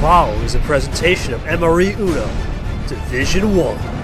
following is a presentation of MRE Uno, Division 1.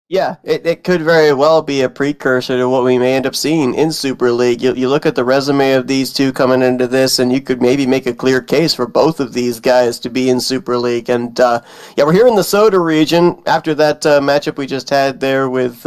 Yeah, it could very well be a precursor to what we may end up seeing in Super League. You look at the resume of these two coming into this, and you could maybe make a clear case for both of these guys to be in Super League. And yeah, we're here in the Soda region. After that matchup we just had there with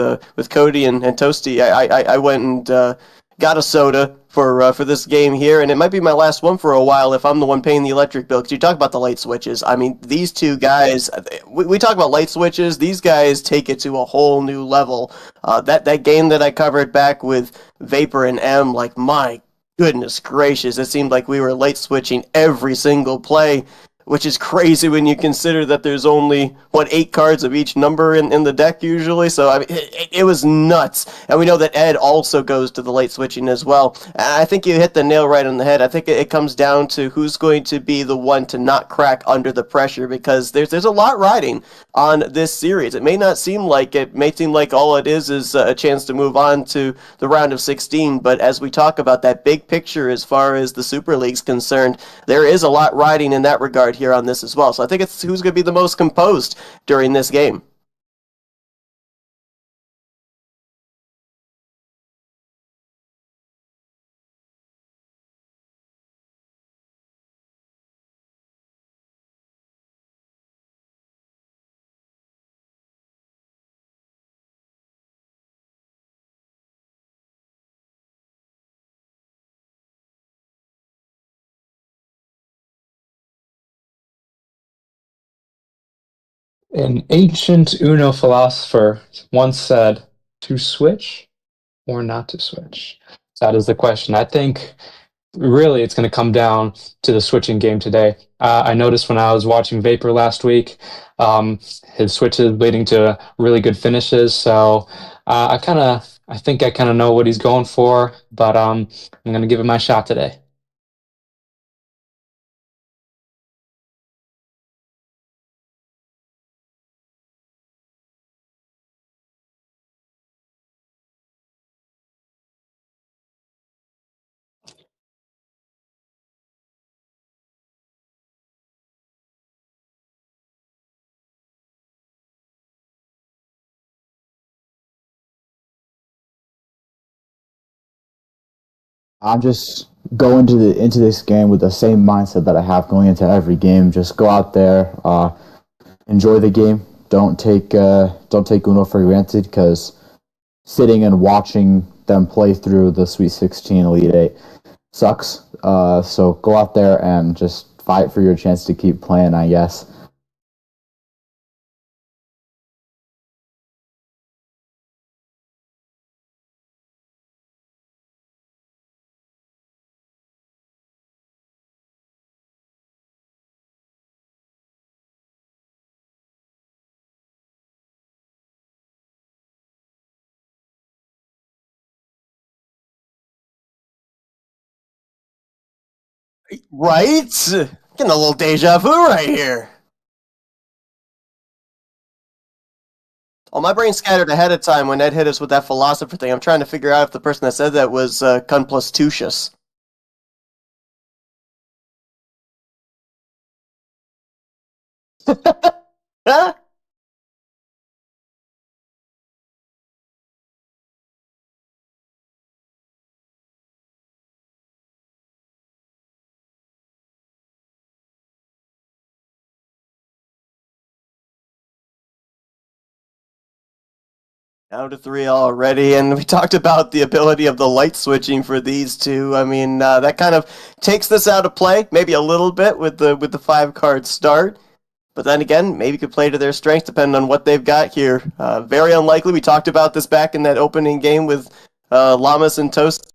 Cody and Toasty, I went and got a soda for this game here, and it might be my last one for a while if I'm the one paying the electric bill. Because you talk about the light switches. I mean, these two guys, we talk about light switches. These guys take it to a whole new level. That game that I covered back with Vapor and M, like my goodness gracious, it seemed like we were light switching every single play. which is crazy when you consider that there's only what 8 cards of each number in the deck usually. So I mean, it was nuts, and we know that Ed also goes to the late switching as well. And I think you hit the nail right on the head. I think it comes down to who's going to be the one to not crack under the pressure, because there's a lot riding on this series. It may not seem like it may seem like all it is a chance to move on to the round of 16, but as we talk about that big picture as far as the Super League's concerned, there is a lot riding in that regard here on this as well. So I think it's who's going to be the most composed during this game. An ancient Uno philosopher once said, to switch or not to switch? That is the question. I think really it's going to come down to the switching game today. I noticed when I was watching Vapor last week, um, his switches leading to really good finishes. So I think I kind of know what he's going for, but I'm going to give it my shot today. I'm just going to the into this game with the same mindset that I have going into every game. Just go out there, enjoy the game. Don't take Uno for granted, because sitting and watching them play through the Sweet 16 Elite Eight sucks. So go out there and just fight for your chance to keep playing, I guess. Right? Getting a little deja vu right here. Oh, my brain scattered ahead of time when Ed hit us with that philosopher thing. I'm trying to figure out if the person that said that was Cunplustucius. Down to three already, and we talked about the ability of the light switching for these two. I mean, that kind of takes this out of play, maybe a little bit with the 5 card start. But then again, maybe could play to their strengths depending on what they've got here. Very unlikely. We talked about this back in that opening game with Llamas and Toast.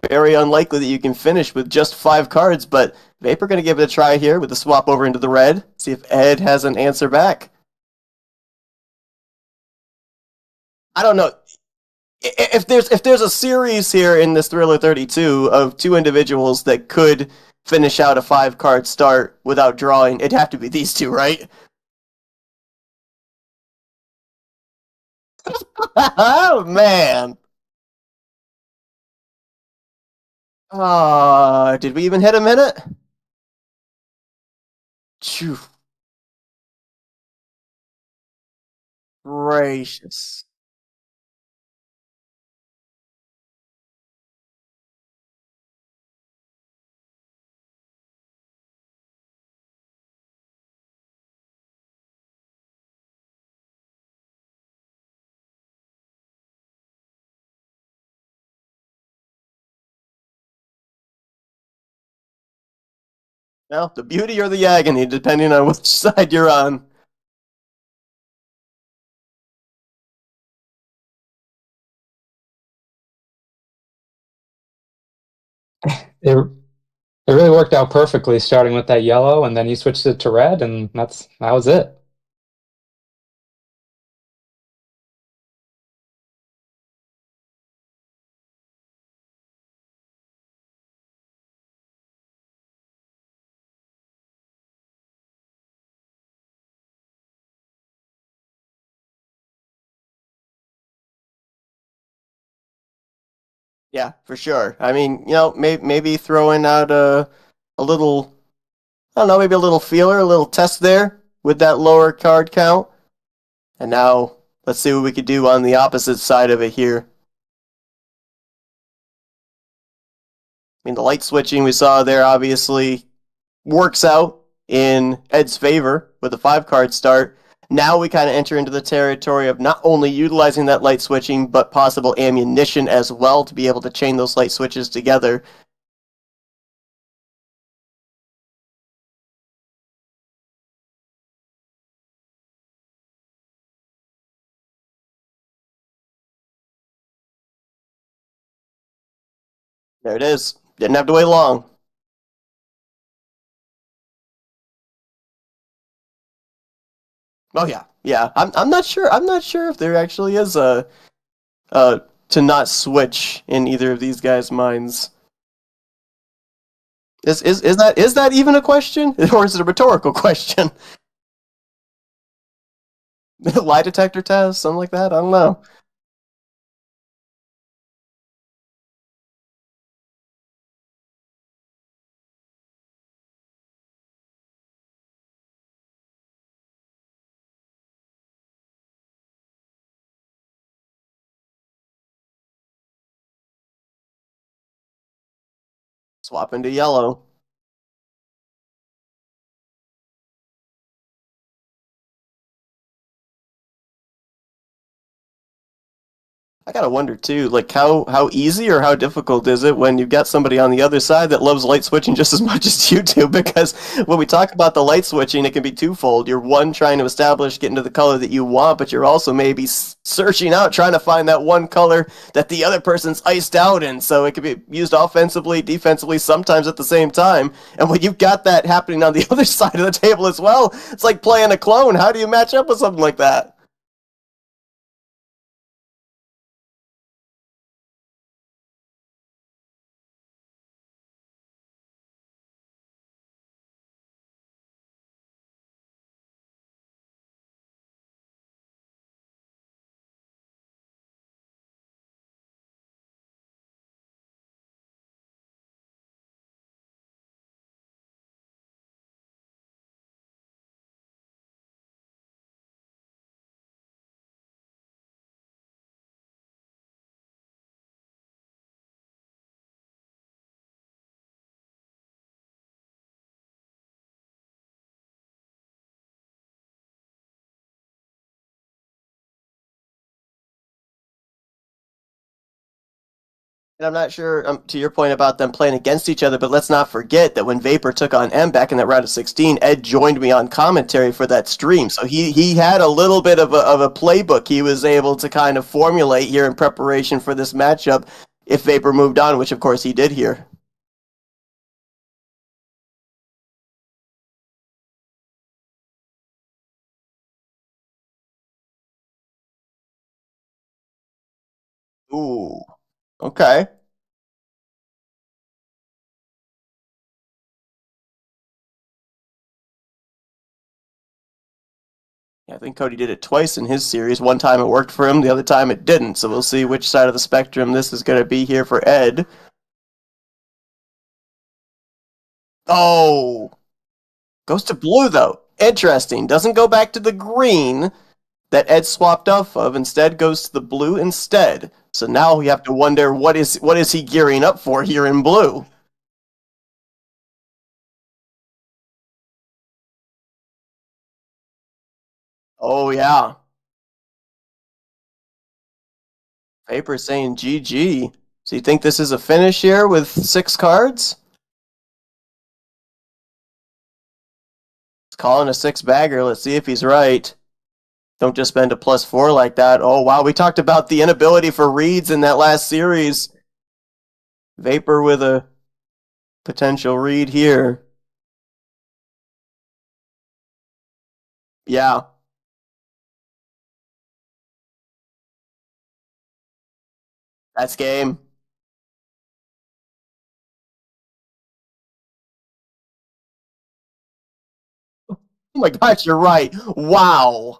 Very unlikely that you can finish with just 5 cards, but Vapor going to give it a try here with the swap over into the red. See if Ed has an answer back. I don't know. If there's a series here in this Thriller 32 of two individuals that could finish out a 5 card start without drawing, it'd have to be these two, right? Oh man. Did we even hit a minute? Phew, gracious. Well, the beauty or the agony, depending on which side you're on. It it really worked out perfectly, starting with that yellow, and then he switched it to red, and that was it. Yeah, for sure. I mean, maybe throwing out a little, I don't know, maybe a little feeler, a little test there with that lower card count. And now let's see what we could do on the opposite side of it here. I mean, the light switching we saw there obviously works out in Ed's favor with a 5-card start. Now we kind of enter into the territory of not only utilizing that light switching, but possible ammunition as well to be able to chain those light switches together. There it is. Didn't have to wait long. Oh yeah, yeah. I'm not sure. I'm not sure if there actually is a to not switch in either of these guys' minds. Is that even a question, or is it a rhetorical question? Lie detector test, something like that. I don't know. Swap into yellow. I gotta wonder too, like how easy or how difficult is it when you've got somebody on the other side that loves light switching just as much as you do? Because when we talk about the light switching, it can be twofold. You're one trying to establish, get into the color that you want, but you're also maybe searching out, trying to find that one color that the other person's iced out in. So it can be used offensively, defensively, sometimes at the same time. And when you've got that happening on the other side of the table as well, it's like playing a clone. How do you match up with something like that? And I'm not sure, to your point about them playing against each other, but let's not forget that when Vapor took on M back in that round of 16, Ed joined me on commentary for that stream. So he had a little bit of a playbook he was able to kind of formulate here in preparation for this matchup if Vapor moved on, which of course he did here. Ooh, okay. Yeah, I think Cody did it twice in his series. One time it worked for him, the other time it didn't. So we'll see which side of the spectrum this is going to be here for Ed. Oh, goes to blue though. Interesting. Doesn't go back to the green that Ed swapped off of. Instead, goes to the blue instead. So now we have to wonder what is he gearing up for here in blue. Oh yeah, Vapor saying GG. So you think this is a finish here with 6 cards? He's calling a 6-bagger. Let's see if he's right. Don't just spend a +4 like that. Oh wow, we talked about the inability for reads in that last series. Vapor with a potential read here. Yeah. That's game. Oh my gosh, you're right. Wow.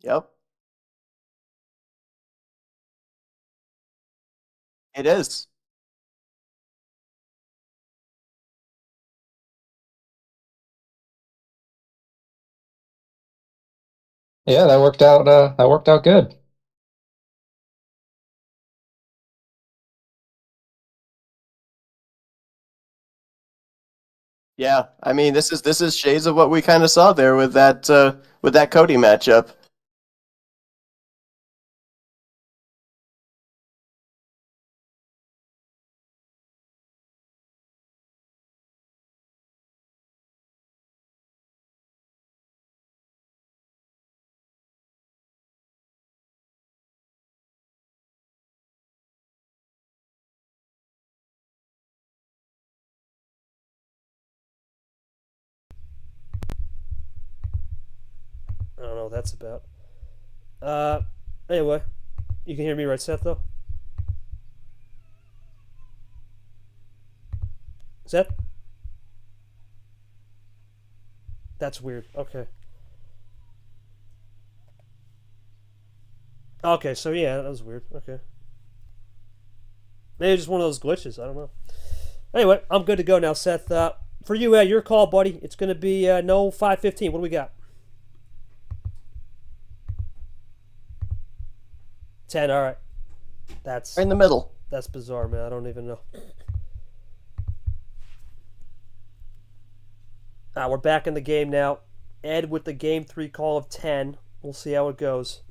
Yep, it is. Yeah, that worked out. That worked out good. Yeah, I mean this is shades of what we kind of saw there with that Cody matchup. I don't know what that's about. Uh, anyway, you can hear me right, Seth, though? Seth? That's weird. Okay. Okay, so yeah, that was weird. Okay. Maybe just one of those glitches. I don't know. Anyway, I'm good to go now, Seth. For you, your call, buddy. It's going to be no 5:15. What do we got? 10. All right. Right in the middle. That's bizarre, man. I don't even know. We're back in the game now. Ed with the game 3 call of 10. We'll see how it goes.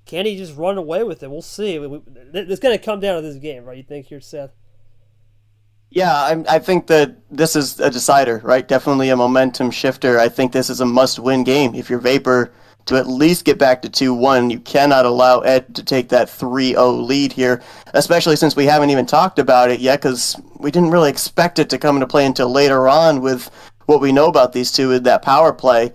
Can he just run away with it? We'll see. It's going to come down to this game, right? You think here, Seth? Yeah, I think that this is a decider, right? Definitely a momentum shifter. I think this is a must-win game. If you're Vapor to at least get back to 2-1, you cannot allow Ed to take that 3-0 lead here, especially since we haven't even talked about it yet, because we didn't really expect it to come into play until later on with what we know about these two with that power play.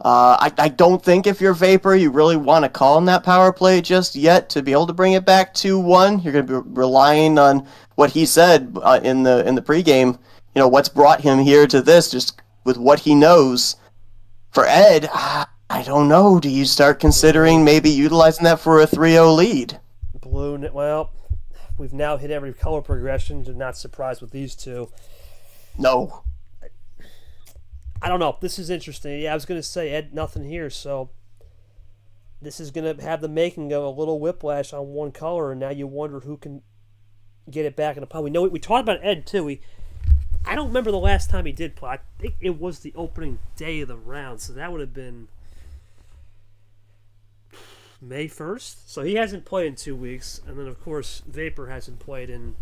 I don't think if you're Vapor, you really want to call in that power play just yet to be able to bring it back 2-1. You're going to be relying on what he said in the pregame. You know, what's brought him here to this, just with what he knows. For Ed, I don't know. Do you start considering maybe utilizing that for a 3-0 lead? Blue, well, we've now hit every color progression. I'm not surprised with these two. No. I don't know. This is interesting. Yeah, I was going to say, Ed, nothing here, so this is going to have the making of a little whiplash on one color, and now you wonder who can get it back in the pot. We know we talked about Ed, too. I don't remember the last time he did play. I think it was the opening day of the round, so that would have been May 1st. So he hasn't played in 2 weeks, and then, of course, Vapor hasn't played in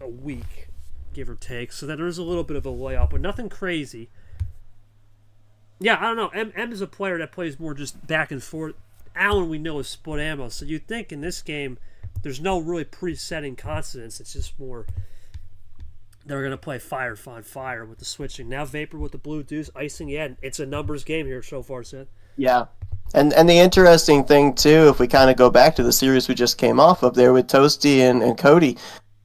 a week, give or take, so that there's a little bit of a layoff, but nothing crazy. Yeah, I don't know. M is a player that plays more just back and forth. Allen, we know, is split ammo. So you'd think in this game, there's no really presetting consonants. It's just more they're going to play fire, find fire with the switching. Now Vapor with the blue deuce, icing. Yeah, it's a numbers game here so far, Seth. Yeah. And the interesting thing, too, if we kind of go back to the series we just came off of there with Toasty and Cody,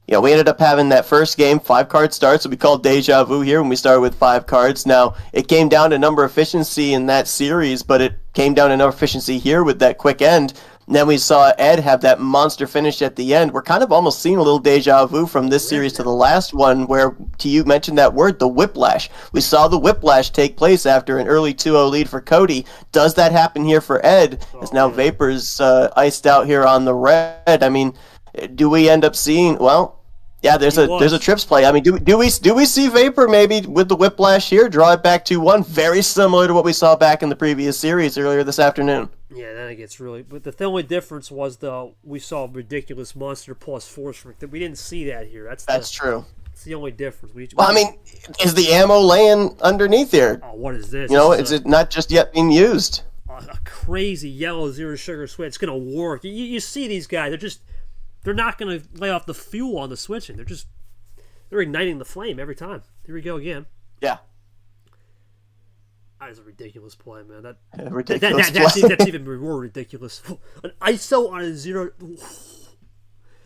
you know, we ended up having that first game, 5-card start, so we called deja vu here when we started with 5 cards. Now, it came down to number efficiency in that series, but it came down to number efficiency here with that quick end. And then we saw Ed have that monster finish at the end. We're kind of almost seeing a little deja vu from this series to the last one where, to you mentioned that word, the whiplash. We saw the whiplash take place after an early 2-0 lead for Cody. Does that happen here for Ed? As now Vapor's iced out here on the red. I mean, do we end up seeing? Well, yeah, there's a trips play. I mean, do we see Vapor maybe with the whiplash here draw it back 2-1, very similar to what we saw back in the previous series earlier this afternoon? Yeah, then it gets really. But the only difference was though we saw ridiculous monster plus force strength. We didn't see that here. That's true. It's the only difference. Well, I mean, is the ammo laying underneath here? Oh, what is this? You know, is it not just yet being used? a crazy yellow zero sugar switch. It's gonna work. You see these guys? They're not gonna lay off the fuel on the switching. They're igniting the flame every time. Here we go again. Yeah. That is a ridiculous play, man. Ridiculous That's play. even more ridiculous. An ISO on a zero.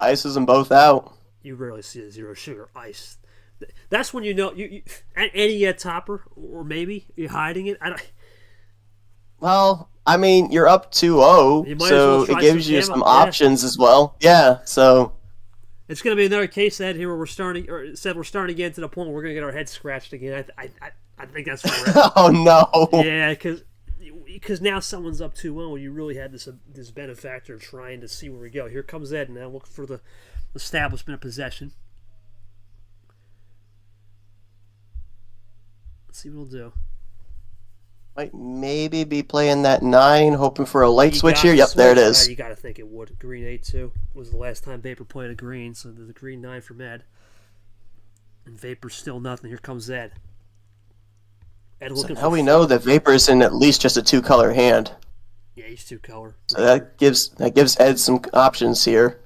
Ices them both out. You rarely see a zero sugar ice. That's when you know any topper, or maybe you're hiding it. Well, I mean, you're up 2-0, You might as so well try it gives some you camo. some Yeah. options as well. Yeah, so It's going to be another case that here where we're starting to get to the point where we're going to get our heads scratched again. I think that's where we're at. oh no. Yeah, because now someone's up 2-0. You really had this benefactor trying to see where we go. Here comes Ed now, looking for the establishment of possession. Let's see what he'll do. Might maybe be playing that 9, hoping for a light You switch got here. the Yep, there it switch. is. You got to think it would. Green 8-2 was the last time Vapor played a green, so there's a green 9 from Ed. And Vapor's still nothing. Here comes Ed. Ed So looking now for we know that Vapor's in at least just a 2-color hand. Yeah, he's 2-color. So that gives Ed some options here.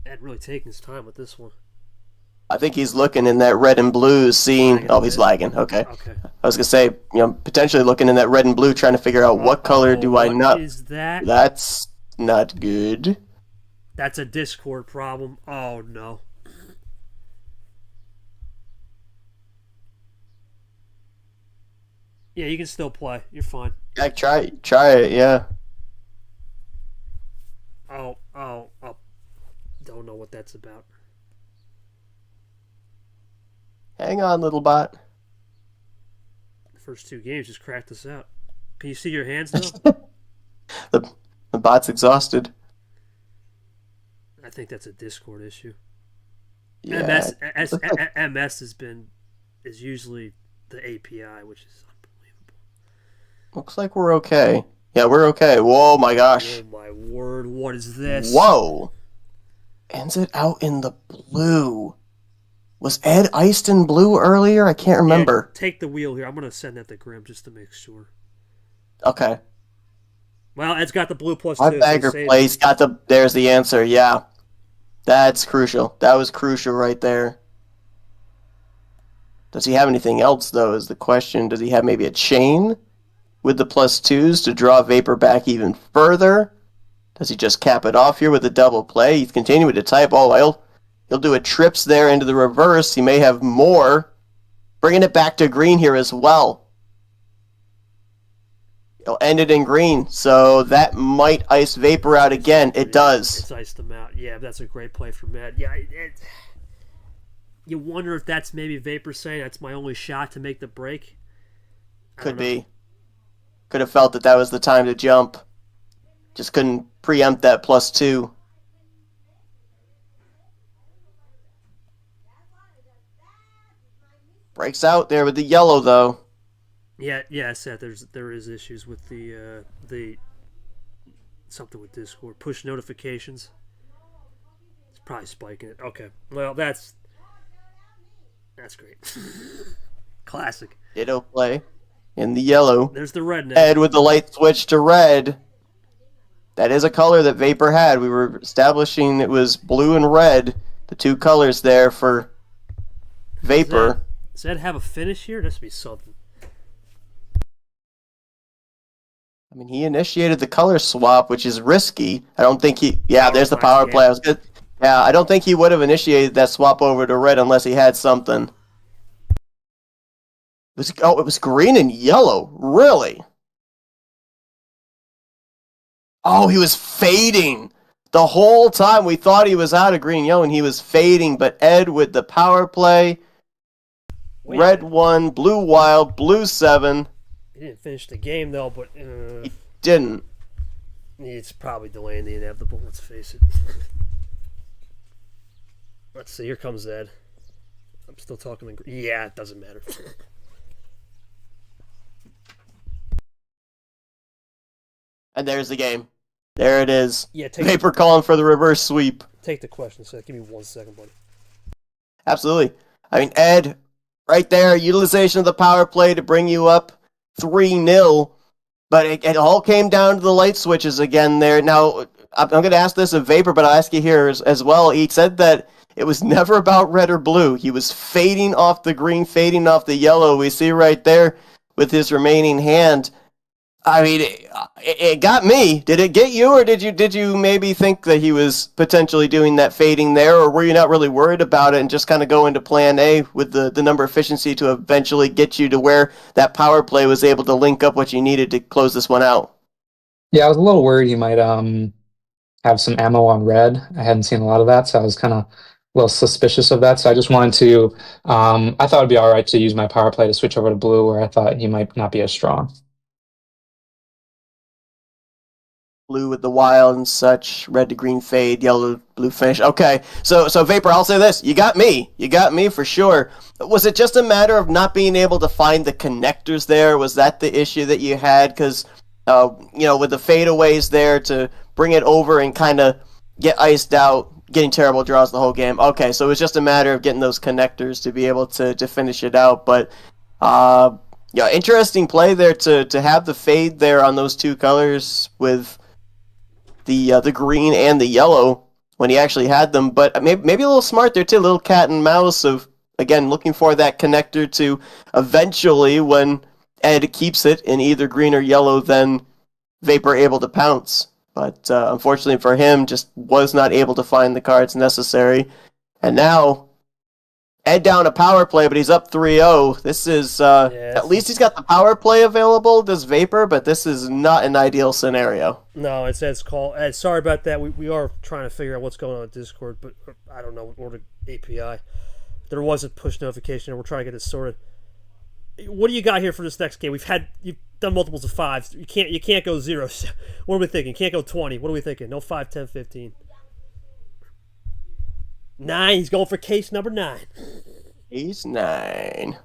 Ed really taking his time with this one. I think he's looking in that red and blue, seeing. Oh, he's lagging. Okay. Okay. I was gonna say, potentially looking in that red and blue, trying to figure out what color do I not. What is that? That's not good. That's a Discord problem. Oh no. Yeah, you can still play. You're fine. Yeah, try it. Yeah. Oh. Don't know what that's about. Hang on, little bot. The first 2 games just cracked us out. Can you see your hands now? The bot's exhausted. I think that's a Discord issue. Yeah. MS is usually the API, which is unbelievable. Looks like we're okay. Yeah, we're okay. Whoa, my gosh. Oh my word! What is this? Whoa. Ends it out in the blue. Was Ed iced in blue earlier? I can't remember. Yeah, take the wheel here. I'm gonna send that to Grim just to make sure. Okay. Well, Ed's got the blue plus My 2. bagger so place got the. There's the answer. Yeah, that's crucial. That was crucial right there. Does he have anything else though? Is the question. Does he have maybe a chain with the plus 2s to draw Vapor back even further? Does he just cap it off here with a double play? He's continuing to type. Oh, he'll do a trips there into the reverse. He may have more. Bringing it back to green here as well. He'll end it in green, so that might ice Vapor out again. It does. It's iced them out. Yeah, that's a great play from Ed. Yeah, you wonder if that's maybe Vapor saying that's my only shot to make the break. Could be. Could have felt that was the time to jump. Just couldn't preempt that plus 2. Breaks out there with the yellow though. Yeah, Seth. There is issues with the something with Discord push notifications. It's probably spiking it. Okay, well that's great. Classic. Ditto play in the yellow. There's the red now. Ed with the light switch to red. That is a color that Vapor had. We were establishing it was blue and red, the 2 colors there for Vapor. Does Ed have a finish here? This would be something. I mean, he initiated the color swap, which is risky. I don't think he. Yeah, there's the power play. I was good. Yeah, I don't think he would have initiated that swap over to red unless he had something. It was green and yellow. Really? Oh, he was fading. The whole time we thought he was out of green and yellow, and he was fading. But Ed with the power play. Red 1, blue wild, blue 7. He didn't finish the game though, but He didn't. it's probably delaying the inevitable. Let's face it. Let's see. Here comes Ed. I'm still talking. Yeah, it doesn't matter. And there's the game. There it is. Yeah, Vapor calling for the reverse sweep. take the question, Seth. Give me 1 second, buddy. Absolutely. I mean, Ed right there, utilization of the power play to bring you up 3-0. But it all came down to the light switches again there. Now, I'm going to ask this of Vapor, but I'll ask you here as well. He said that it was never about red or blue. He was fading off the green, fading off the yellow. We see right there with his remaining hand. I mean, it got me. Did it get you, or did you maybe think that he was potentially doing that fading there, or were you not really worried about it and just kind of go into plan A with the number efficiency to eventually get you to where that power play was able to link up what you needed to close this one out? Yeah, I was a little worried he might have some ammo on red. I hadn't seen a lot of that, so I was kind of a little suspicious of that. So I just wanted to, I thought it'd be all right to use my power play to switch over to blue, where I thought he might not be as strong. Blue with the wild and such, red to green fade, yellow blue finish. Okay, so Vapor, I'll say this: you got me for sure. Was it just a matter of not being able to find the connectors there? Was that the issue that you had? Because with the fadeaways there to bring it over and kind of get iced out, getting terrible draws the whole game. Okay, so it was just a matter of getting those connectors to be able to finish it out. But interesting play there to have the fade there on those two colors with the green and the yellow when he actually had them, but maybe a little smart there too, a little cat and mouse of, again, looking for that connector to eventually, when Ed keeps it in either green or yellow, then Vapor able to pounce. But unfortunately for him, just was not able to find the cards necessary. And now, Ed down a power play, but he's up 3-0. This is, at least he's got the power play available, does Vapor, but this is not an ideal scenario. No, it's Ed's call. Ed, sorry about that. We are trying to figure out what's going on with Discord, but I don't know, or the API. There was a push notification, and we're trying to get this sorted. What do you got here for this next game? You've done multiples of 5s. You can't go 0. What are we thinking? Can't go 20. What are we thinking? No 5, 10, 15. 9. He's going for case number 9. He's 9.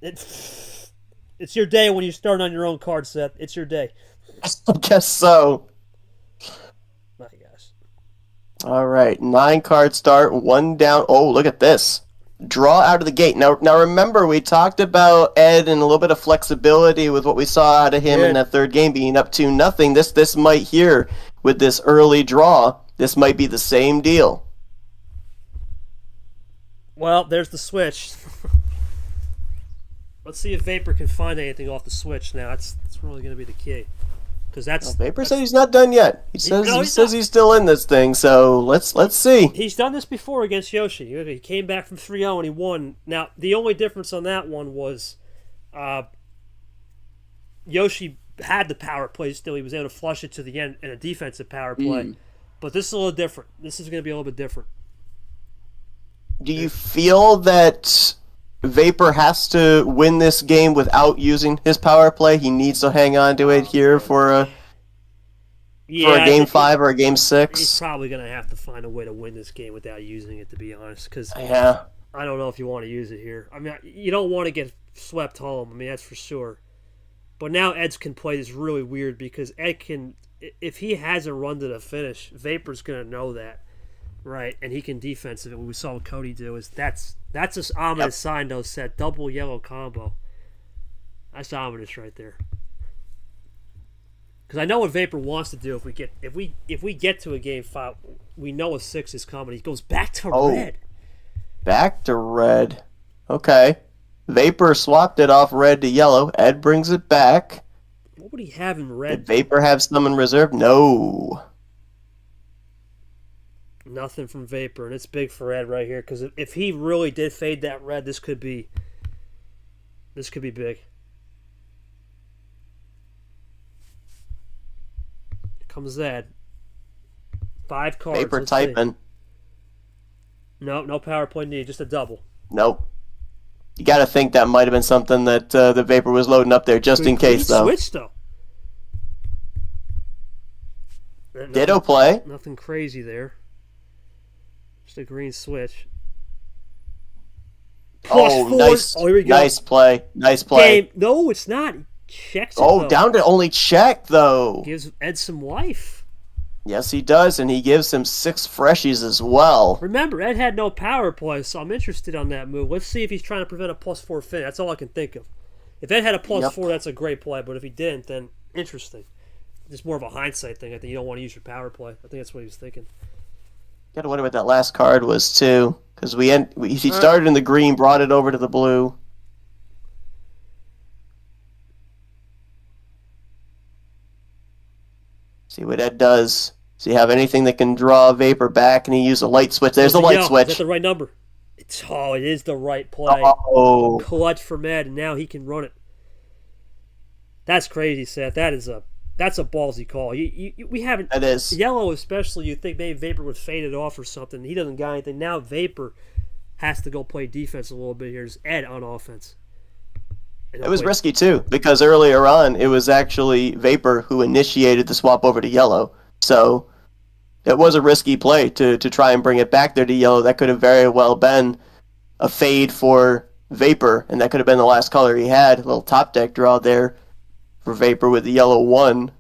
It's your day when you start on your own card set. It's your day. I guess so. My gosh. All right, 9 card start, 1 down. Oh, look at this. Draw out of the gate. Now remember, we talked about Ed and a little bit of flexibility with what we saw out of him in that third game being up 2-0. This might here, with this early draw, this might be the same deal. Well, there's the switch. Let's see if Vapor can find anything off the switch now. That's really going to be the key. Because Vapor said he's not done yet. He says he's still in this thing, so let's see. He's done this before against Yoshi. He came back from 3-0 and he won. Now, the only difference on that one was Yoshi had the power play still. He was able to flush it to the end in a defensive power play. But this is a little different. This is going to be a little bit different. Do you feel that Vapor has to win this game without using his power play? He needs to hang on to it here for a game 5 or a game 6? He's probably going to have to find a way to win this game without using it, to be honest. Because I don't know if you want to use it here. I mean, you don't want to get swept home. I mean, that's for sure. But now Ed can play this really weird because Ed can, if he has a run to the finish, Vapor's going to know that. Right, and he can defensive it. What we saw what Cody do is that's an ominous sign, though. Set double yellow combo. That's ominous right there. Because I know what Vapor wants to do. If we get to a game 5, we know a 6 is coming. He goes back to red. Back to red. Okay. Vapor swapped it off red to yellow. Ed brings it back. What would he have in red? Did Vapor have some in reserve? No. Nothing from Vapor, and it's big for Ed right here. Because if he really did fade that red, this could be big. Here comes Ed. 5 cards. Vapor typing. No power play needed, just a double. Nope. You got to think that might have been something that the Vapor was loading up there just in case, though. Switch, though. Ditto play. Nothing crazy there. Just a green switch. Nice. Oh, here we go. Nice play. Game. No, it's not. He checks it, though. Down to only check, though. Gives Ed some life. Yes, he does, and he gives him 6 freshies as well. Remember, Ed had no power play, so I'm interested on that move. Let's see if he's trying to prevent a +4 finish. That's all I can think of. If Ed had a +4, that's a great play, but if he didn't, then interesting. Just more of a hindsight thing. I think you don't want to use your power play. I think that's what he was thinking. Gotta wonder what that last card was, too, because he started in the green, brought it over to the blue. See what Ed does. Does he have anything that can draw Vapor back? And he used a light switch. There's the light switch. Is that the right number? It is the right play. Oh. Clutch from Ed, and now he can run it. That's crazy, Seth. That's a ballsy call. We haven't. It is. Yellow especially, you'd think maybe Vapor would fade it off or something. He doesn't got anything. Now Vapor has to go play defense a little bit here. There's Ed on offense. It was risky, too, because earlier on, it was actually Vapor who initiated the swap over to yellow. So it was a risky play to try and bring it back there to yellow. That could have very well been a fade for Vapor, and that could have been the last color he had. A little top deck draw there for Vapor with the yellow 1.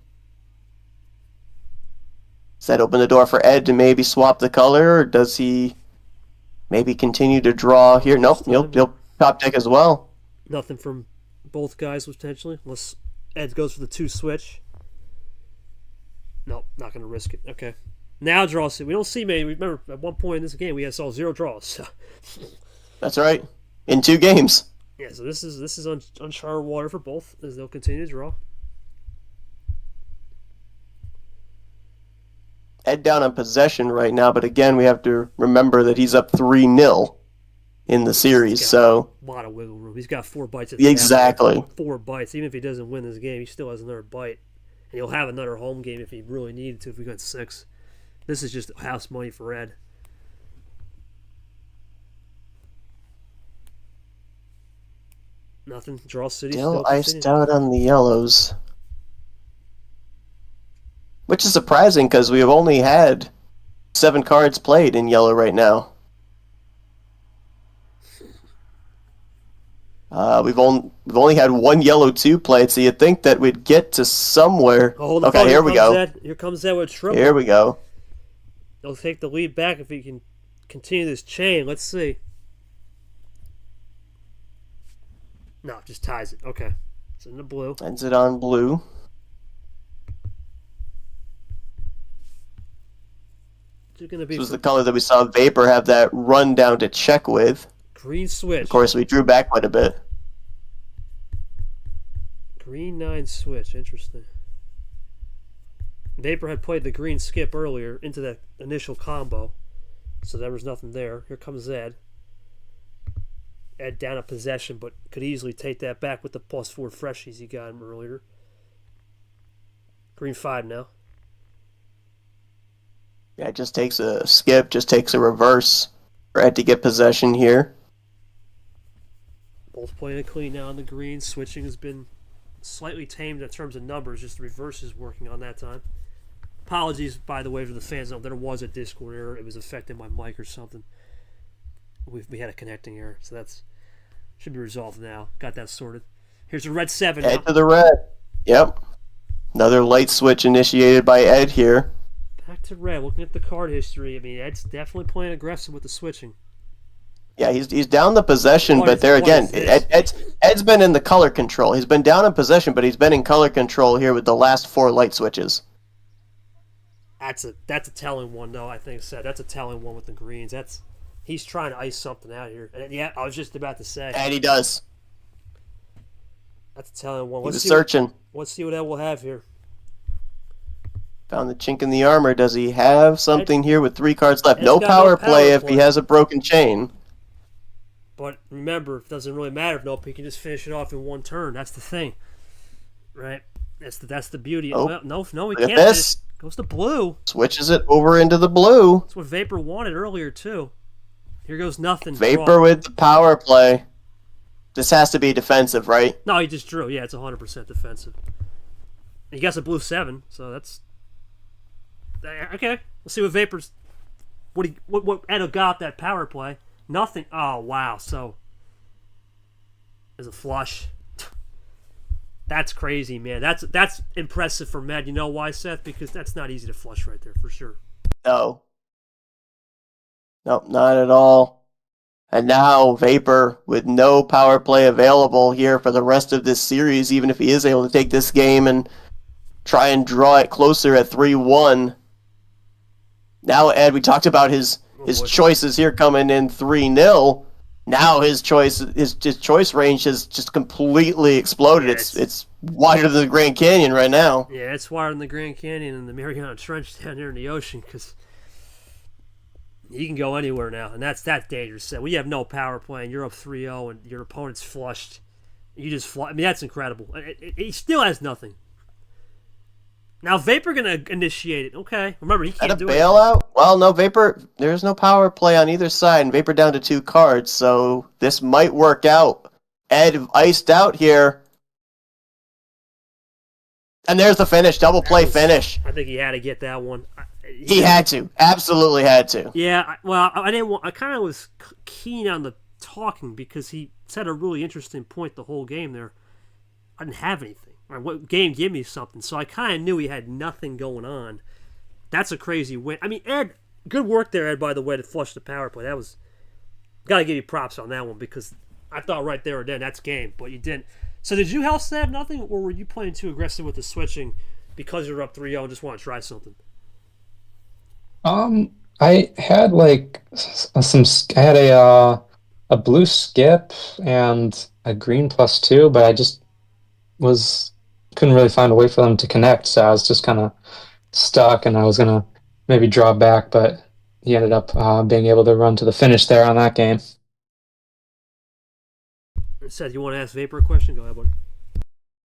Does that open the door for Ed to maybe swap the color, or does he maybe continue to draw here? Nope, he'll top deck as well. Nothing from both guys potentially, unless Ed goes for the 2 switch. Nope, not going to risk it. Okay. Now draw. We don't see many. Remember, at one point in this game, we saw 0 draws. That's right. In 2 games. Yeah, so this is uncharted water for both as they'll continue to draw. Ed down on possession right now, but again, we have to remember that he's up 3-0 in the series, so a lot of wiggle room. He's got 4 bites at the exactly apple. 4 bites. Even if he doesn't win this game, he still has another bite. And he'll have another home game if he really needed to if we got 6. This is just house money for Ed. Nothing. Draw City. Still iced out on the yellows. Which is surprising because we have only had 7 cards played in yellow right now. We've only had 1 yellow 2 played, so you'd think that we'd get to somewhere. Oh, okay, here we go. Here comes Ed with triple. Here we go. They'll take the lead back if he can continue this chain. Let's see. No, just ties it. Okay. It's in the blue. Ends it on blue. This was the color that we saw Vapor have that run down to check with. Green switch. Of course, we drew back quite a bit. Green 9 switch. Interesting. Vapor had played the green skip earlier into that initial combo, so there was nothing there. Here comes Ed. Ed down a possession, but could easily take that back with the +4 freshies he got him earlier. Green 5 now. Yeah, it just takes a skip, just takes a reverse for Ed to get possession here. Both playing it clean now on the green. Switching has been slightly tamed in terms of numbers, just the reverse is working on that time. Apologies, by the way, for the fans. There was a Discord error. It was affecting my mic or something. We had a connecting error, so that's should be resolved now. Got that sorted. Here's a red 7. Ed to the red. Yep. Another light switch initiated by Ed here. Back to red. Looking at the card history, I mean, Ed's definitely playing aggressive with the switching. Yeah, he's down the possession, but there again, Ed's been in the color control. He's been down in possession, but he's been in color control here with the last 4 light switches. That's a telling one, though. I think Seth. That's a telling one with the greens. He's trying to ice something out here. And yeah, I was just about to say. And he does. That's a telling one. He was searching. Let's see what Ed will have here. Found the chink in the armor. Does he have something here with 3 cards left? No power play if he has a broken chain. But remember, it doesn't really matter if he can just finish it off in 1 turn. That's the thing, right? That's the beauty. Oh, no, he can't. This goes to blue. Switches it over into the blue. That's what Vapor wanted earlier too. Here goes nothing. Vapor draw. with the power play. This has to be defensive, right? No, he just drew. Yeah, it's 100% defensive. He gets a blue 7, so that's okay. Let's see what Vapor's what Ed got that power play. Nothing. Oh wow. So there's a flush. That's crazy, man. That's impressive for Med. You know why, Seth? Because that's not easy to flush right there, for sure. No. Nope, not at all. And now Vapor with no power play available here for the rest of this series, even if he is able to take this game and try and draw it closer at 3-1. Now, Ed, we talked about his choices here coming in 3-0. Now his choice range has just completely exploded. Yeah, it's wider than the Grand Canyon right now. Yeah, it's wider than the Grand Canyon and the Mariana Trench down there in the ocean, because you can go anywhere now, and that's dangerous. When you have no power play and you're up 3-0 and your opponent's flushed, you just fly. I mean, that's incredible. He still has nothing. Now Vapor gonna initiate it. Okay, remember he can't do it. Bailout? Well, no, Vapor. There's no power play on either side, and Vapor down to 2 cards, so this might work out. Ed iced out here, and there's the finish. Double play finish. I think he had to get that one. He had to, absolutely had to. Yeah, well, I didn't want. I kind of was keen on the talking because he said a really interesting point the whole game there. I didn't have anything. Right, what game give me something? So I kind of knew he had nothing going on. That's a crazy win. I mean, Ed, good work there, Ed. By the way, to flush the power play. That was gotta give you props on that one, because I thought right there or then that's game, but you didn't. So did you help have nothing, or were you playing too aggressive with the switching because you're up 3-0 and just want to try something? I had like I had a blue skip and a green +2, but I just couldn't really find a way for them to connect, so I was just kind of stuck, and I was gonna maybe draw back, but he ended up being able to run to the finish there on that game. Seth, you want to ask Vapor a question? Go ahead, buddy.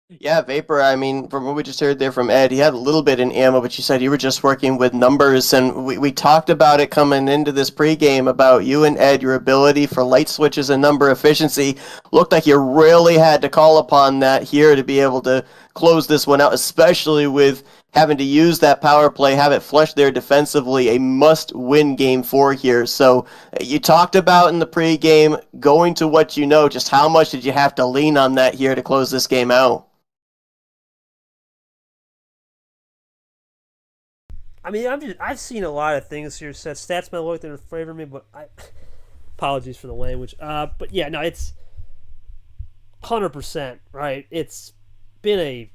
Yeah, Vapor, I mean, from what we just heard there from Ed, he had a little bit in ammo, but you said you were just working with numbers, and we talked about it coming into this pregame about you and Ed, your ability for light switches and number efficiency. Looked like you really had to call upon that here to be able to close this one out, especially with having to use that power play, have it flush there defensively, a must-win game 4 here. So you talked about in the pregame, going to what you know, just how much did you have to lean on that here to close this game out? I mean, I've seen a lot of things here. Seth, stats might look in favor of me, but apologies for the language. But yeah, no, it's 100%, right? It's been a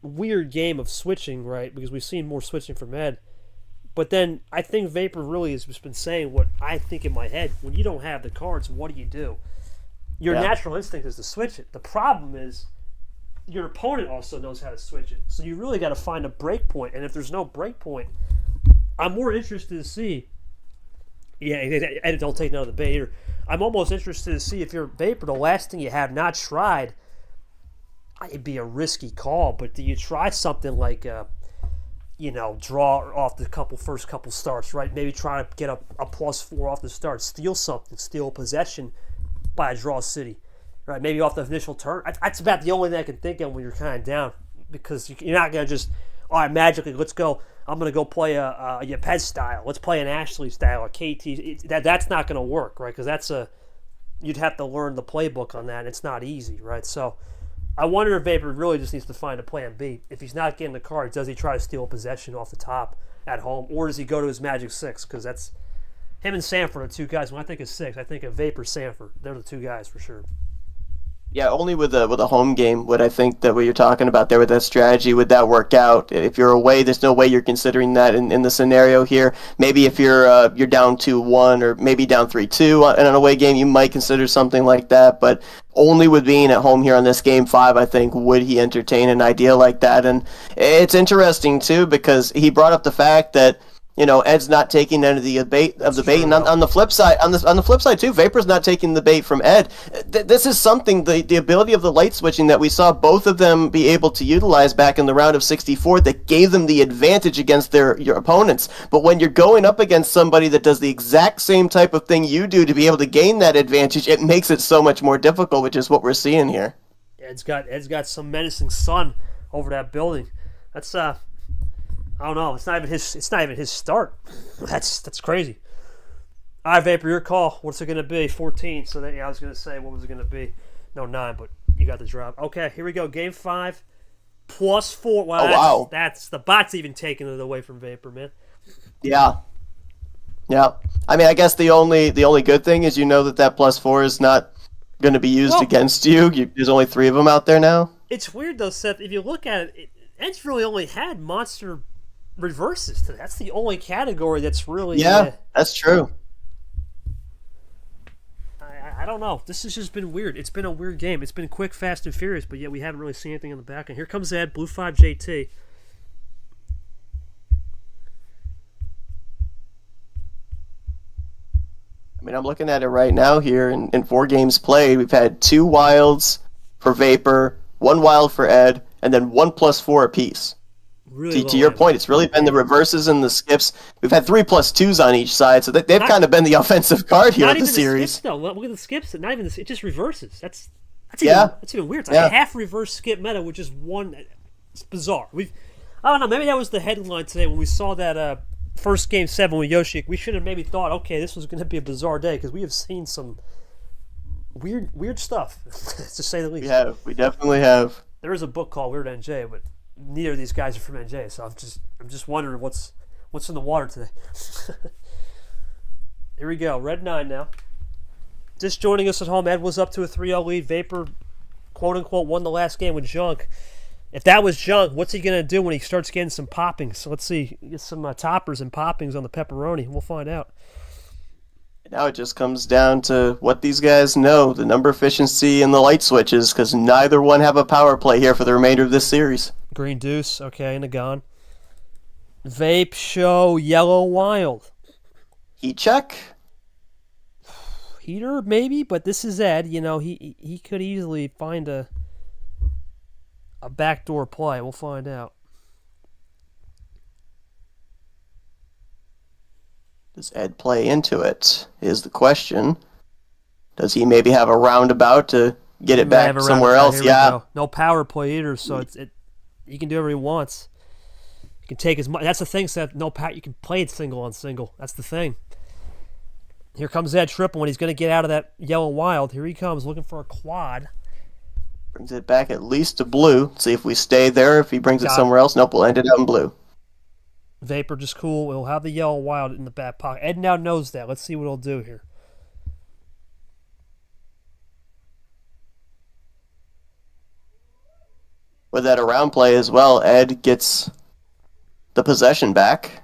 weird game of switching, right? Because we've seen more switching from Ed. But then I think Vapor really has just been saying what I think in my head. When you don't have the cards, what do? Your natural instinct is to switch it. The problem is your opponent also knows how to switch it. So you really got to find a break point. And if there's no break point, I'm more interested to see. Yeah, Ed, don't take none of the bait here. I'm almost interested to see if you're Vapor, the last thing you have not tried, it'd be a risky call, but do you try something like, draw off the first couple starts, right? Maybe try to get a +4 off the start, steal something, steal possession by a draw city, right? Maybe off the initial turn. That's about the only thing I can think of when you're kind of down, because you're not going to just, all right, magically, let's go. I'm going to go play a Yepes style. Let's play an Ashley style, a KT. That's not going to work, right? Because you'd have to learn the playbook on that, and it's not easy, right? So I wonder if Vapor really just needs to find a plan B. If he's not getting the cards, does he try to steal possession off the top at home, or does he go to his Magic 6? Because that's him and Sanford are 2 guys. When I think of 6, I think of Vapor, Sanford. They're the 2 guys for sure. Yeah, only with a home game would I think that what you're talking about there with that strategy, would that work out? If you're away, there's no way you're considering that in the scenario here. Maybe if you're down 2-1 or maybe down 3-2 in an away game, you might consider something like that. But only with being at home here on this game 5, I think, would he entertain an idea like that. And it's interesting too, because he brought up the fact that, Ed's not taking any of the bait and on the flip side, on the flip side too, Vapor's not taking the bait from Ed. This is something, the ability of the light switching that we saw both of them be able to utilize back in the round of 64, that gave them the advantage against your opponents. But when you're going up against somebody that does the exact same type of thing you do to be able to gain that advantage, it makes it so much more difficult, which is what we're seeing here. Ed's got some menacing sun over that building. That's I don't know. It's not even his start. That's crazy. All right, Vapor, your call. What's it going to be? 14. So then, I was going to say, what was it going to be? No, 9, but You got the drop. Okay, here we go. Game 5. +4. Wow, wow. That's the bot's even taking it away from Vapor, man. Yeah. Yeah. I mean, I guess the only good thing is that +4 is not going to be used against you. There's only 3 of them out there now. It's weird, though, Seth. If you look at it, Ed's really only had monster reverses today. That's the only category that's really... Yeah, that's true. I don't know. This has just been weird. It's been a weird game. It's been quick, fast, and furious, but yet we haven't really seen anything on the back end. Here comes Ed, Blue 5 JT. I mean, I'm looking at it right now here. In 4 games played, we've had 2 wilds for Vapor, 1 wild for Ed, and then 1 +4 apiece. Really To your point, it's really been the reverses and the skips. We've had 3 +2s on each side, so they've kind of been the offensive card here of the series. Skips, though. Look at the skips. Not even it just reverses. That's even weird. It's like a half reverse skip meta, which is one. It's bizarre. I don't know. Maybe that was the headline today when we saw that first game 7 with Yoshi. We should have maybe thought, okay, this was going to be a bizarre day because we have seen some weird stuff, to say the least. We definitely have. There is a book called Weird NJ, but neither of these guys are from NJ, so I'm just wondering what's in the water today. Here we go, Red 9 now. Just joining us at home, Ed was up to a 3-0 lead. Vapor, quote-unquote, won the last game with junk. If that was junk, what's he going to do when he starts getting some poppings? So let's see, get some toppers and poppings on the pepperoni. We'll find out. Now it just comes down to what these guys know, the number efficiency and the light switches, because neither one have a power play here for the remainder of this series. Green Deuce, okay, and a gun. Vape Show Yellow Wild. Heat check? Heater, maybe, but this is Ed. He could easily find a backdoor play. We'll find out. Does Ed play into it, is the question. Does he maybe have a roundabout to get it back somewhere else? Yeah. No power play either, so he can do whatever he wants. He can take as much. That's the thing, Seth. No power. You can play it single on single. That's the thing. Here comes Ed triple when he's going to get out of that yellow wild. Here he comes looking for a quad. Brings it back at least to blue. See if we stay there. If he brings it somewhere else, nope, we'll end it out in blue. Vapor just cool. We'll have the yellow wild in the back pocket. Ed now knows that. Let's see what he'll do here. With that around play as well, Ed gets the possession back.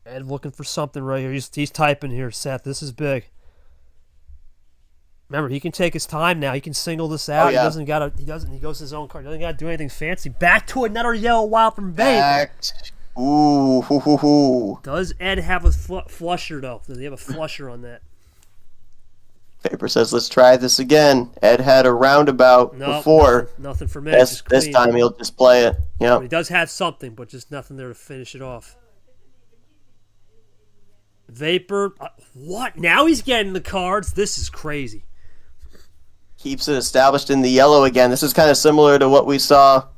Ed looking for something right here. He's typing here, Seth. This is big. Remember, he can take his time now. He can single this out. Yeah. He goes his own card. He doesn't got to do anything fancy. Back to another yellow wild from Vape. Ooh, hoo, hoo, hoo. Does Ed have a flusher, though? Does he have a flusher on that? Vapor says, let's try this again. Ed had a roundabout before. Nothing for me. This time he'll just play it. Yeah. He does have something, but just nothing there to finish it off. Vapor. What? Now he's getting the cards? This is crazy. Keeps it established in the yellow again. This is kind of similar to what we saw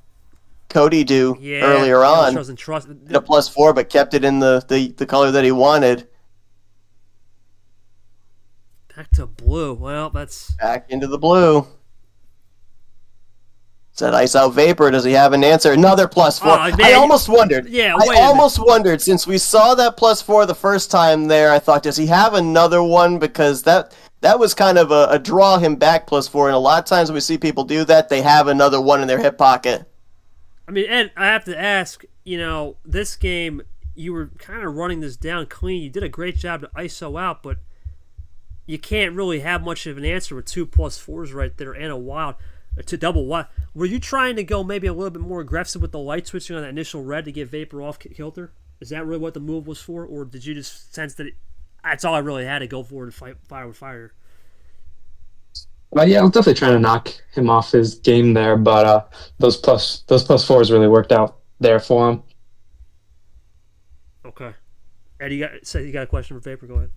Cody do earlier on. Doesn't trust a +4, but kept it in the color that he wanted. Back to blue. Well, that's... Back into the blue. Said Ice Out Vapor. Does he have an answer? Another +4. Oh, man, I almost wondered. Yeah, I almost wondered, since we saw that +4 the first time there, I thought, does he have another one? Because that was kind of a draw him back +4, and a lot of times when we see people do that, they have another one in their hip pocket. I mean, Ed, I have to ask, this game, you were kind of running this down clean. You did a great job to ISO out, but you can't really have much of an answer with 2 +4s right there and a wild. To double wild. Were you trying to go maybe a little bit more aggressive with the light switching on that initial red to get Vapor off kilter? Is that really what the move was for? Or did you just sense that that's all I really had to go for and fight fire with fire? Yeah, I was definitely trying to knock him off his game there, but those +4s really worked out there for him. Okay. Ed, you got a question for Vapor? Go ahead.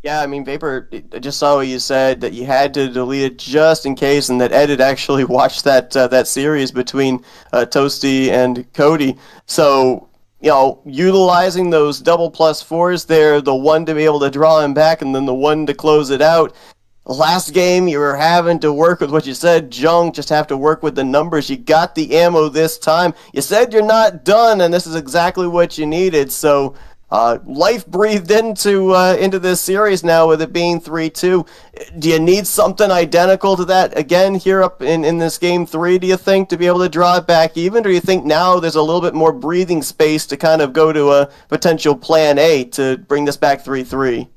Yeah, I mean, Vapor, I just saw what you said, that you had to delete it just in case, and that Ed had actually watched that series between Toasty and Cody. So, utilizing those double +4s there, the one to be able to draw him back and then the one to close it out, Last game, you were having to work with what you said, Jung, just have to work with the numbers. You got the ammo this time. You said you're not done, and this is exactly what you needed. So, life breathed into this series now with it being 3-2. Do you need something identical to that again here up in this game 3, do you think, to be able to draw it back even? Or do you think now there's a little bit more breathing space to kind of go to a potential plan A to bring this back 3-3?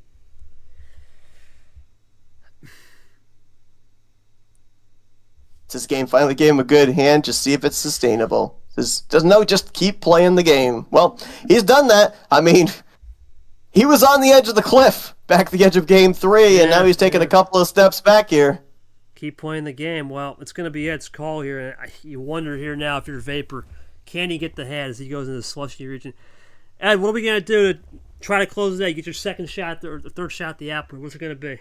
This game finally gave him a good hand. Just see if it's sustainable. Just keep playing the game. Well, he's done that. I mean, he was on the edge of the cliff back at the edge of game 3, and now he's taking a couple of steps back here. Keep playing the game. Well, it's going to be Ed's call here. You wonder here now if you're Vapor, can he get the head as he goes into the slushy region? Ed, what are we going to do to try to close it out? Get your second shot or the third shot at the apple. What's it going to be?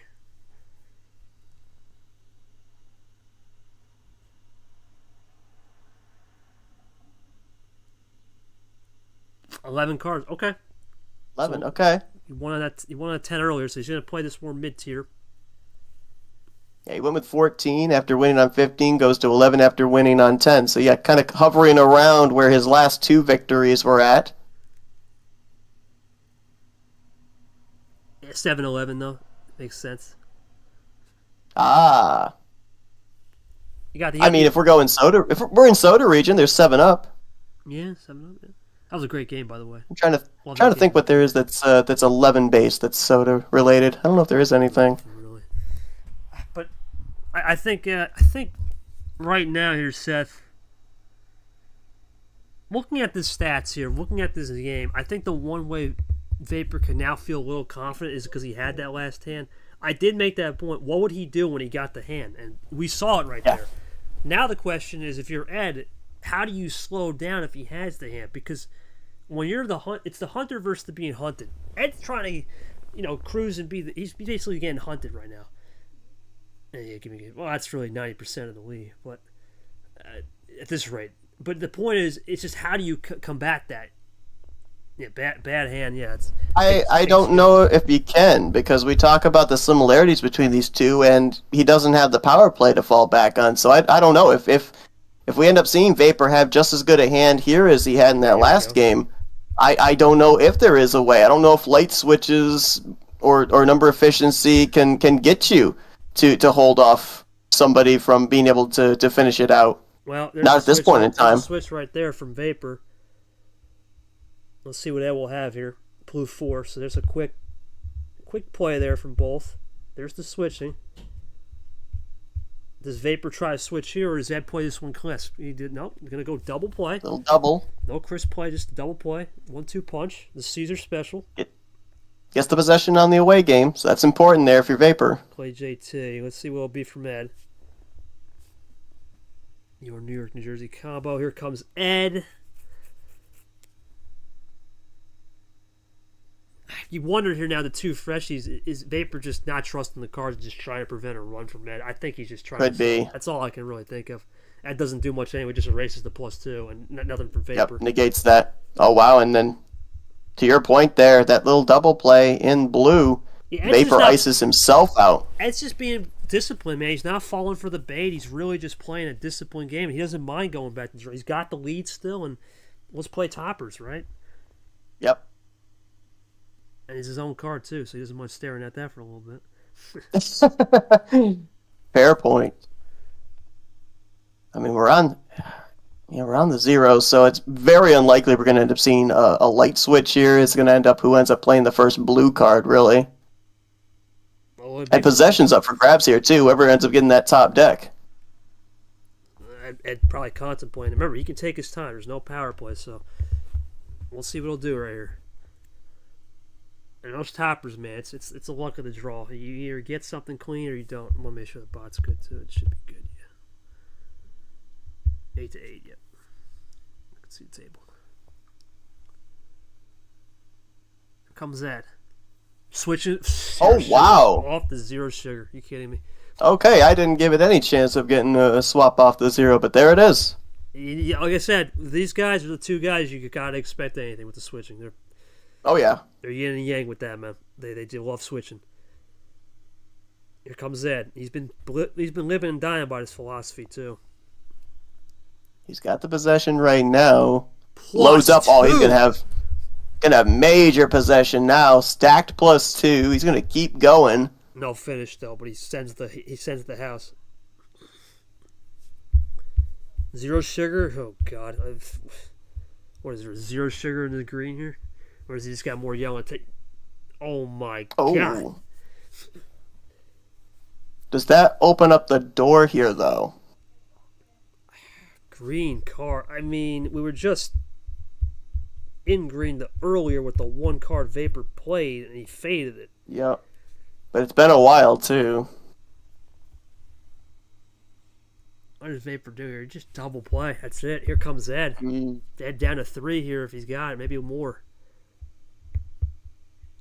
11 cards. Okay. 11. So okay. You wanted 10 earlier, so he's going to play this more mid tier. Yeah, he went with 14 after winning on 15, goes to 11 after winning on 10. So yeah, kind of hovering around where his last 2 victories were at. 7-11 though, makes sense. Ah. I mean, if we're in soda region, there's 7-Up. Yeah, 7-Up. Yeah. That was a great game, by the way. I'm trying to think what there is that's 11 base that's soda related. I don't know if there is anything. Really, but I think right now here, Seth. Looking at the stats here, looking at this game, I think the one way Vapor can now feel a little confident is because he had that last hand. I did make that point. What would he do when he got the hand? And we saw it right there. Now the question is, if you're Ed, how do you slow down if he has the hand? Because when you're it's the hunter versus the being hunted. Ed's trying to, cruise and he's basically getting hunted right now. And well, that's really 90% of the league, but at this rate. But the point is, it's just how do you combat that? Yeah, bad hand. Yeah, I don't know if you can, because we talk about the similarities between these two, and he doesn't have the power play to fall back on. So I don't know if we end up seeing Vapor have just as good a hand here as he had in that last game. I don't know if there is a way. I don't know if light switches or number efficiency can get you to hold off somebody from being able to finish it out. Well, not at this point in time. There's a switch right there from Vapor. Let's see what Ed will have here. Blue 4. So there's a quick play there from both. There's the switching. Does Vapor try to switch here, or does Ed play this one crisp? He did. Nope. He's going to go double play. Little double. No crisp play, just a double play. 1-2 punch. The Caesar special. Gets the possession on the away game, so that's important there if you're Vapor. Play JT. Let's see what it'll be from Ed. Your New York, New Jersey combo. Here comes Ed. You wonder here now, the two freshies, is Vapor just not trusting the cards and just trying to prevent a run from Ed? I think he's just trying Could be. That's all I can really think of. Ed doesn't do much anyway, just erases the +2 and nothing from Vapor. Yep, negates that. Oh, wow, and then to your point there, that little double play in blue, Vapor ices himself out. Ed's just being disciplined, man. He's not falling for the bait. He's really just playing a disciplined game. He doesn't mind going back to draw. He's got the lead still, and let's play toppers, right? Yep. And it's his own card, too, so he doesn't mind staring at that for a little bit. Fair point. I mean, we're on the 0, so it's very unlikely we're going to end up seeing a light switch here. It's going to end up who ends up playing the first blue card, really. Well, and possession's up for grabs here, too. Whoever ends up getting that top deck. Ed probably contemplating. Remember, he can take his time. There's no power play, so we'll see what he'll do right here. And those toppers, man, it's a luck of the draw. You either get something clean or you don't. I'm going to make sure the bot's good, too. It should be good, yeah. 8-8, yep. I can see the table. Here comes that. Switching. Oh, wow. Off the 0 sugar. You kidding me? Okay, I didn't give it any chance of getting a swap off the 0, but there it is. Like I said, these guys are the two guys you got to expect anything with the switching. Oh, yeah. They're yin and yang with that, man. They do love switching. Here comes Ed. He's been living and dying by this philosophy too. He's got the possession right now. Plus Loads up. Oh, he's two. gonna have major possession now. Stacked +2. He's gonna keep going. No finish though, but he sends the house. Zero sugar. Oh God. What is there? Zero sugar in the green here, or has he just got more yellow? Oh my God. Does that open up the door here though? Green card. I mean, we were just in green earlier with the one card Vapor played, and he faded it. Yep. But it's been a while too. What does Vapor do here? Just double play. That's it. Here comes Ed. Ed down to 3 here if he's got it. Maybe more.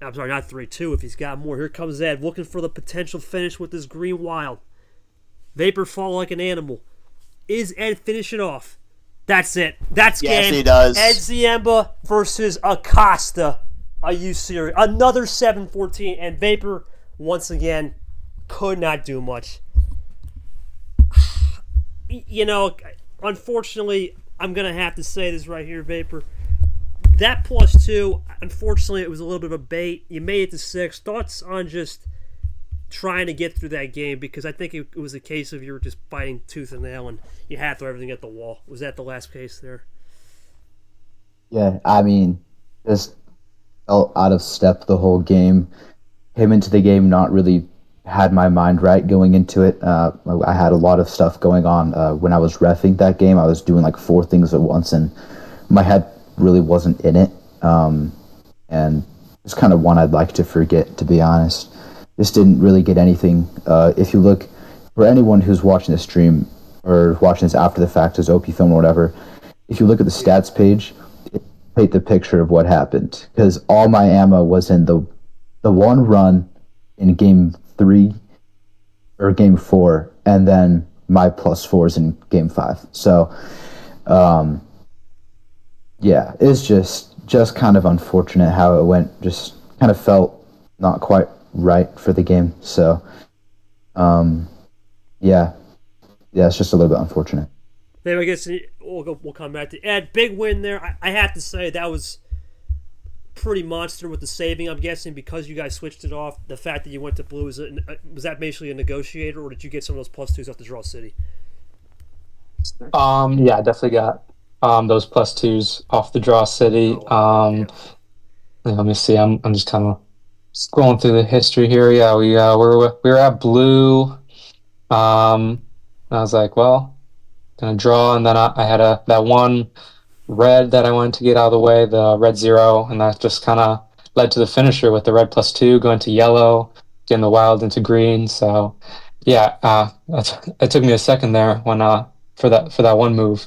I'm sorry, not 3, 2 if he's got more. Here comes Ed looking for the potential finish with this green wild. Vapor fall like an animal. Is Ed finishing off? That's it. That's game. Yes, he does. Ed Ziemba versus Acosta. Are you serious? Another 7-14, and Vapor, once again, could not do much. You know, unfortunately, I'm going to have to say this right here, Vapor. That +2, unfortunately, it was a little bit of a bait. You made it to 6. Thoughts on just trying to get through that game? Because I think it was a case of you were just fighting tooth and nail and you had to throw everything at the wall. Was that the last case there? Yeah, I mean, just felt out of step the whole game. Came into the game not really had my mind right going into it. I had a lot of stuff going on when I was reffing that game. I was doing like 4 things at once, and my head really wasn't in it. And it's kind of one I'd like to forget, to be honest. Just didn't really get anything. If you look, for anyone who's watching the stream or watching this after the fact as OP film or whatever, if you look at the stats page, it paint the picture of what happened. Because all my ammo was in the one run in game 3 or game 4, and then my +4s in game 5. So, yeah, it's just kind of unfortunate how it went. Just kind of felt not quite right for the game. So, yeah, it's just a little bit unfortunate. Then I guess we'll come back to Ed. Big win there. I have to say that was pretty monster with the saving. I'm guessing because you guys switched it off. The fact that you went to blue, was that basically a negotiator, or did you get some of those +2s off the draw city? Yeah, I definitely got those +2s off the draw city. Let me see. I'm just kind of scrolling through the history here. Yeah, we were at blue. I was like, well, gonna draw, and then I had that one red that I wanted to get out of the way, the red 0, and that just kind of led to the finisher with the red +2 going to yellow, getting the wild into green. So, yeah, it took me a second there when for that one move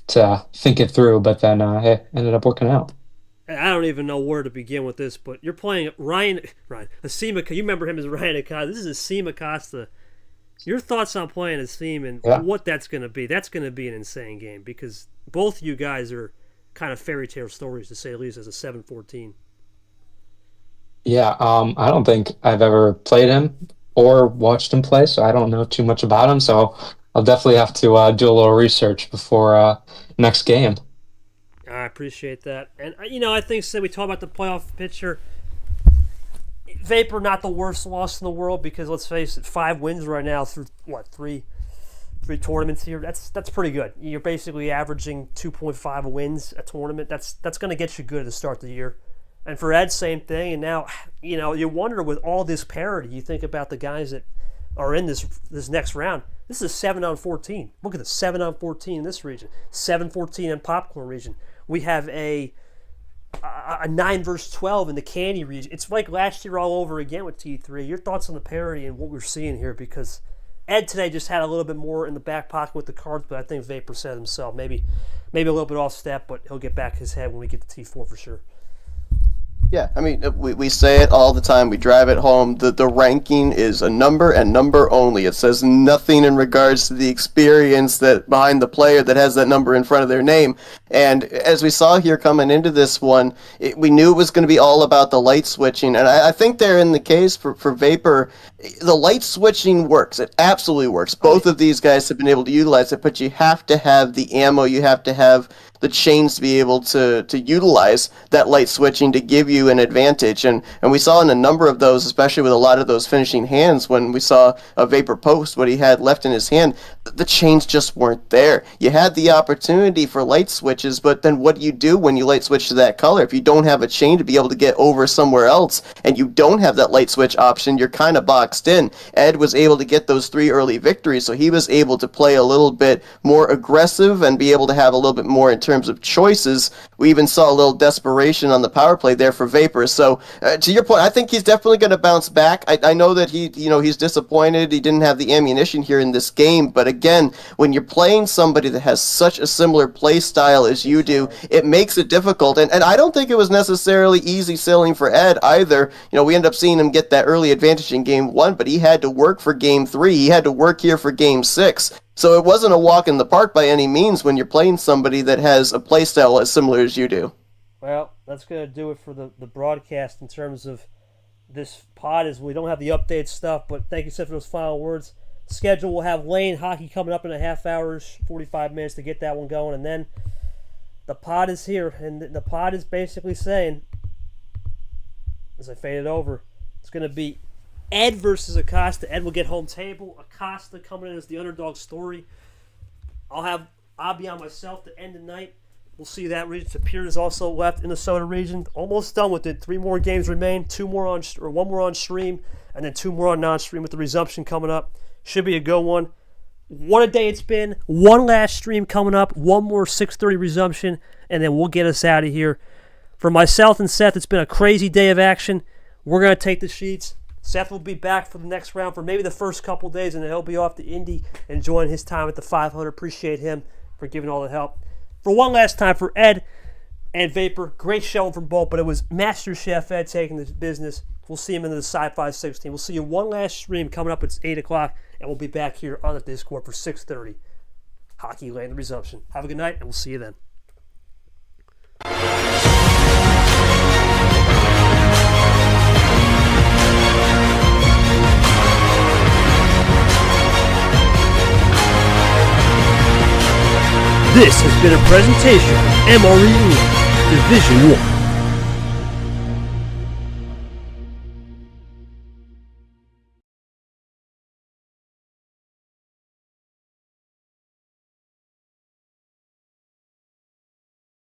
to think it through, but then it ended up working out. I don't even know where to begin with this, but you're playing Ryan Asim. You remember him as Ryan Acosta. This is Asim Acosta. Your thoughts on playing Asim and what that's going to be? That's going to be an insane game because both you guys are kind of fairy tale stories, to say the least, as a 7-14. Yeah, I don't think I've ever played him or watched him play, so I don't know too much about him. So I'll definitely have to do a little research before next game. I appreciate that. And, I think, we talk about the playoff picture. Vapor, not the worst loss in the world because, let's face it, 5 wins right now through, three tournaments here. That's pretty good. You're basically averaging 2.5 wins a tournament. That's going to get you good at the start of the year. And for Ed, same thing. And now, you wonder with all this parity, you think about the guys that are in this next round. This is a 7-on-14. Look at the 7-on-14 in this region. 7-14 in Popcorn region. We have a 9 versus 12 in the Candy region. It's like last year all over again with T3. Your thoughts on the parity and what we're seeing here? Because Ed today just had a little bit more in the back pocket with the cards, but I think Vapor said himself, maybe a little bit off step, but he'll get back his head when we get to T4 for sure. Yeah, I mean, we say it all the time. We drive it home. The ranking is a number and number only. It says nothing in regards to the experience that behind the player that has that number in front of their name. And as we saw here coming into this one, we knew it was going to be all about the light switching. And I think they're in the case for Vapor. The light switching works. It absolutely works. Both of these guys have been able to utilize it, but you have to have the ammo. You have to have the chains to be able to utilize that light switching to give you an advantage. And we saw in a number of those, especially with a lot of those finishing hands, when we saw a Vapor post, what he had left in his hand, the chains just weren't there. You had the opportunity for light switches, but then what do you do when you light switch to that color? If you don't have a chain to be able to get over somewhere else, and you don't have that light switch option, you're kind of boxed in. Ed was able to get those 3 early victories, so he was able to play a little bit more aggressive and be able to have a little bit more in terms of choices. We even saw a little desperation on the power play there for Vapor. So to your point, I think he's definitely going to bounce back. I know that he's disappointed he didn't have the ammunition here in this game, but again, when you're playing somebody that has such a similar play style as you do, it makes it difficult. And I don't think it was necessarily easy sailing for Ed either. We ended up seeing him get that early advantage in game 1, but he had to work for game 3. He had to work here for game 6. So it wasn't a walk in the park by any means when you're playing somebody that has a playstyle as similar as you do. Well, that's going to do it for the broadcast in terms of this pod, as we don't have the update stuff, but thank you, Seth, for those final words. Schedule, we'll have Lane hockey coming up in a half hour, 45 minutes to get that one going, and then the pod is here, and the pod is basically saying, as I fade it over, it's going to be Ed versus Acosta. Ed will get home table. Acosta coming in as the underdog story. I'll be on myself to end the night. We'll see that region. Superior is also left in the Soda region. Almost done with it. 3 more games remain. 1 more on stream, and then 2 more on non-stream with the resumption coming up. Should be a good one. What a day it's been. One last stream coming up. 1 more 6:30 resumption, and then we'll get us out of here. For myself and Seth, it's been a crazy day of action. We're going to take the sheets. Seth will be back for the next round for maybe the first couple days, and then he'll be off to Indy enjoying his time at the 500. Appreciate him for giving all the help. For one last time for Ed and Vapor, great showing from both, but it was Master Chef Ed taking the business. We'll see him in the Sci-Fi 16. We'll see you one last stream coming up. It's 8 o'clock, and we'll be back here on the Discord for 6:30. Hockey Land resumption. Have a good night, and we'll see you then. This has been a presentation of MRE Division 1.